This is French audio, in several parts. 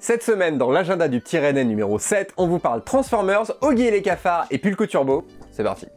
Cette semaine, dans l'agenda du petit Rennais numéro 7, on vous parle Transformers, Oggy et les cafards et Pulco Turbo. C'est parti.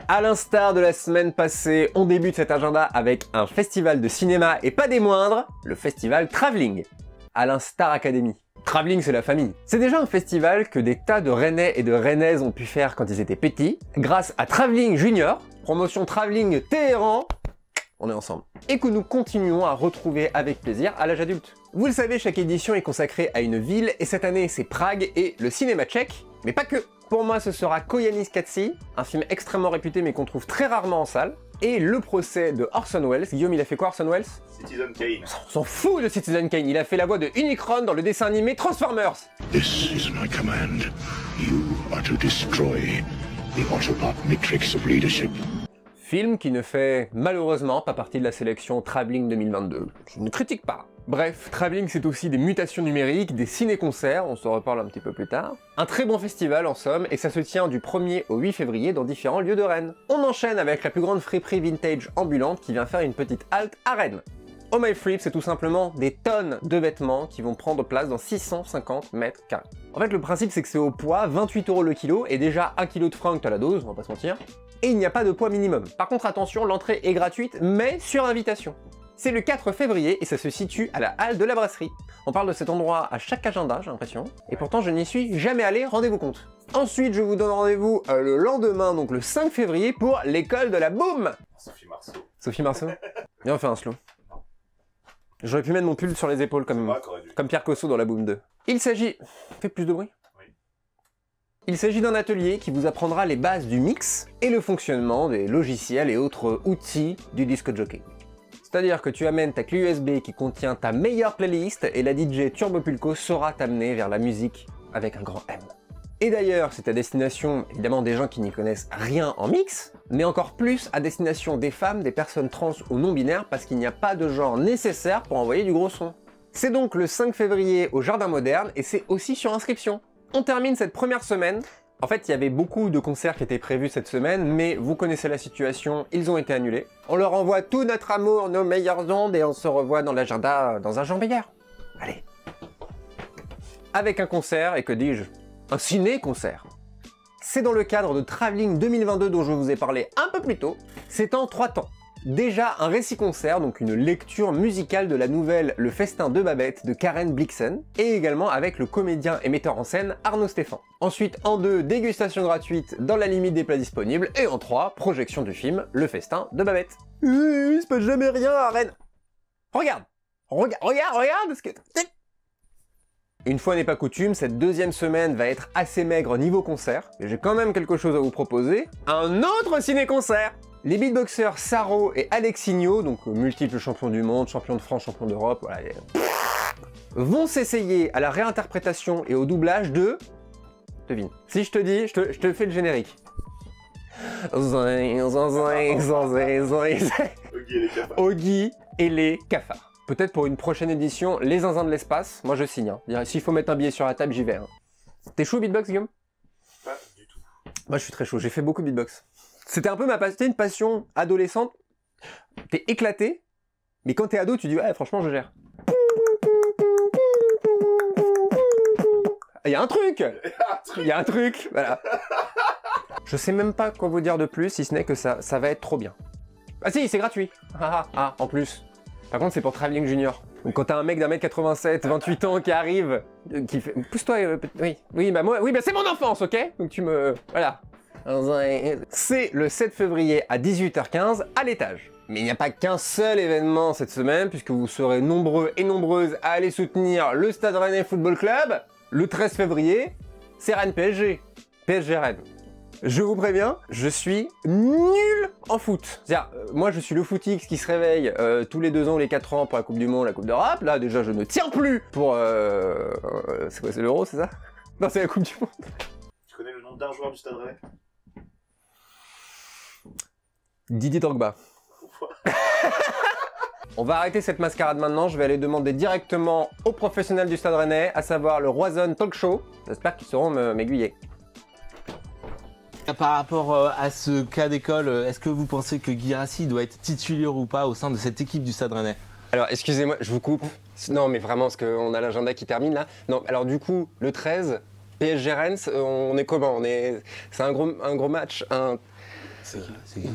A l'instar de la semaine passée, on débute cet agenda avec un festival de cinéma et pas des moindres, le festival Travelling, à l'Star Academy. Travelling, c'est la famille. C'est déjà un festival que des tas de Rennais et de Rennaises ont pu faire quand ils étaient petits, grâce à Travelling Junior, promotion Travelling Téhéran, on est ensemble, et que nous continuons à retrouver avec plaisir à l'âge adulte. Vous le savez, chaque édition est consacrée à une ville, et cette année c'est Prague et le cinéma tchèque, mais pas que. Pour moi, ce sera Koyaanisqatsi, un film extrêmement réputé mais qu'on trouve très rarement en salle, et le procès de Orson Welles. Guillaume, il a fait quoi Orson Welles? Citizen Kane. On s'en fout de Citizen Kane, il a fait la voix de Unicron dans le dessin animé Transformers. This is my command. You are to destroy the Autobot matrix of leadership. Film qui ne fait malheureusement pas partie de la sélection Travelling 2022. Je ne critique pas. Bref, Travelling c'est aussi des mutations numériques, des ciné-concerts, on s'en reparle un petit peu plus tard. Un très bon festival en somme, et ça se tient du 1er au 8 février dans différents lieux de Rennes. On enchaîne avec la plus grande friperie vintage ambulante qui vient faire une petite halte à Rennes. Oh My Frip, c'est tout simplement des tonnes de vêtements qui vont prendre place dans 650 mètres carrés. En fait, le principe c'est que c'est au poids, 28 € le kilo, et déjà 1 kg de fringues à la dose, on va pas se mentir. Et il n'y a pas de poids minimum. Par contre, attention, l'entrée est gratuite, mais sur invitation. C'est le 4 février et ça se situe à la halle de la brasserie. On parle de cet endroit à chaque agenda, j'ai l'impression, et pourtant je n'y suis jamais allé, rendez-vous compte. Ensuite, je vous donne rendez-vous le lendemain, donc le 5 février, pour l'école de la boum. Sophie Marceau. Sophie Marceau. Viens, on fait un slow. J'aurais pu mettre mon pull sur les épaules comme Pierre Cosso dans la boum 2. Il s'agit... Fais plus de bruit. Il s'agit d'un atelier qui vous apprendra les bases du mix et le fonctionnement des logiciels et autres outils du disc jockey. C'est-à-dire que tu amènes ta clé USB qui contient ta meilleure playlist et la DJ Turbo Pulco saura t'amener vers la musique avec un grand M. Et d'ailleurs, c'est à destination évidemment des gens qui n'y connaissent rien en mix, mais encore plus à destination des femmes, des personnes trans ou non-binaires parce qu'il n'y a pas de genre nécessaire pour envoyer du gros son. C'est donc le 5 février au Jardin Moderne et c'est aussi sur inscription. On termine cette première semaine. En fait, il y avait beaucoup de concerts qui étaient prévus cette semaine, mais vous connaissez la situation, ils ont été annulés. On leur envoie tout notre amour, nos meilleures ondes, et on se revoit dans l'agenda dans un jour meilleur. Allez. Avec un concert, et que dis-je, un ciné-concert. C'est dans le cadre de Travelling 2022 dont je vous ai parlé un peu plus tôt. C'est en 3 temps. Déjà un récit-concert, donc une lecture musicale de la nouvelle Le Festin de Babette de Karen Blixen, et également avec le comédien et metteur en scène Arnaud Stéphan. Ensuite, en 2, dégustation gratuite dans la limite des plats disponibles, et en 3, projection du film Le Festin de Babette. Il se passe jamais rien à Rennes. Regarde ce que... Une fois n'est pas coutume, cette deuxième semaine va être assez maigre niveau concert, et j'ai quand même quelque chose à vous proposer, un autre ciné-concert. Les beatboxers Saro et Alexinho, donc multiples champions du monde, champions de France, champions d'Europe, voilà, vont s'essayer à la réinterprétation et au doublage de... Devine. Si je te dis, je te fais le générique. Oggy et les cafards. Peut-être pour une prochaine édition, les zinzins de l'espace, moi je signe. Hein. S'il faut mettre un billet sur la table, j'y vais. Hein. T'es chaud beatbox, Guillaume? Pas du tout. Moi je suis très chaud, j'ai fait beaucoup de beatbox. C'était un peu une passion adolescente. T'es éclaté, mais quand t'es ado, tu dis ouais, franchement, je gère. Il y a un truc. Il y a un truc, voilà. Je sais même pas quoi vous dire de plus, si ce n'est que ça va être trop bien. Ah si, c'est gratuit. En plus. Par contre, c'est pour Travelling Junior. Donc quand t'as un mec d'un mètre 87, 28 ans qui arrive, qui fait... Pousse-toi, oui, bah moi, oui, bah c'est mon enfance, ok? Donc tu me... Voilà. C'est le 7 février à 18h15 à l'étage. Mais il n'y a pas qu'un seul événement cette semaine, puisque vous serez nombreux et nombreuses à aller soutenir le Stade Rennais Football Club. Le 13 février, c'est Rennes PSG. PSG Rennes. Je vous préviens, je suis nul en foot. C'est-à-dire, moi je suis le footix qui se réveille tous les 2 ans ou les 4 ans pour la Coupe du Monde, la Coupe d'Europe. Là déjà je ne tiens plus pour... c'est quoi, c'est l'Euro, c'est ça? Non, c'est la Coupe du Monde. Tu connais le nom d'un joueur du Stade Rennais? Didier Drogba. On va arrêter cette mascarade maintenant, je vais aller demander directement aux professionnels du Stade Rennais, à savoir le Roison Talk Show. J'espère qu'ils sauront m'aiguiller. Par rapport à ce cas d'école, est-ce que vous pensez que Guirassy doit être titulaire ou pas au sein de cette équipe du Stade Rennais? Alors, excusez-moi, je vous coupe. Non, mais vraiment, parce qu'on a l'agenda qui termine là. Non, alors du coup, le 13, PSG Rennes, on est comment? C'est un gros match. C'est qui?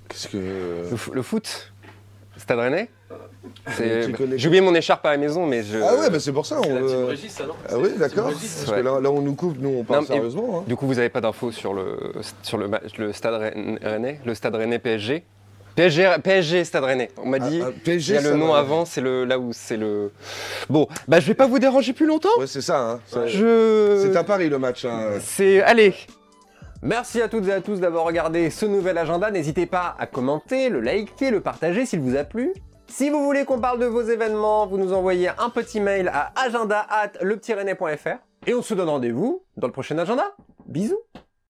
Qu'est-ce que... Le foot? Stade Rennais? connais- J'ai oublié mon écharpe à la maison, mais je... Ah ouais, bah c'est pour ça. C'est la team Régis, ça, non? Ah oui, d'accord. Régis, Parce que là, on nous coupe, nous, on parle Non, mais- sérieusement. Hein. Du coup, vous n'avez pas d'infos sur le Stade Rennais, le Stade Rennais PSG? PSG Stade Rennais. On m'a dit, PSG, il y a le ça nom va. avant, c'est là où c'est le... Bon, bah je vais pas vous déranger plus longtemps. Ouais, c'est ça. Hein. C'est à Paris le match. Hein. Allez. Merci à toutes et à tous d'avoir regardé ce nouvel agenda. N'hésitez pas à commenter, le liker, le partager s'il vous a plu. Si vous voulez qu'on parle de vos événements, vous nous envoyez un petit mail à agenda@leptirennais.fr. Et on se donne rendez-vous dans le prochain agenda. Bisous.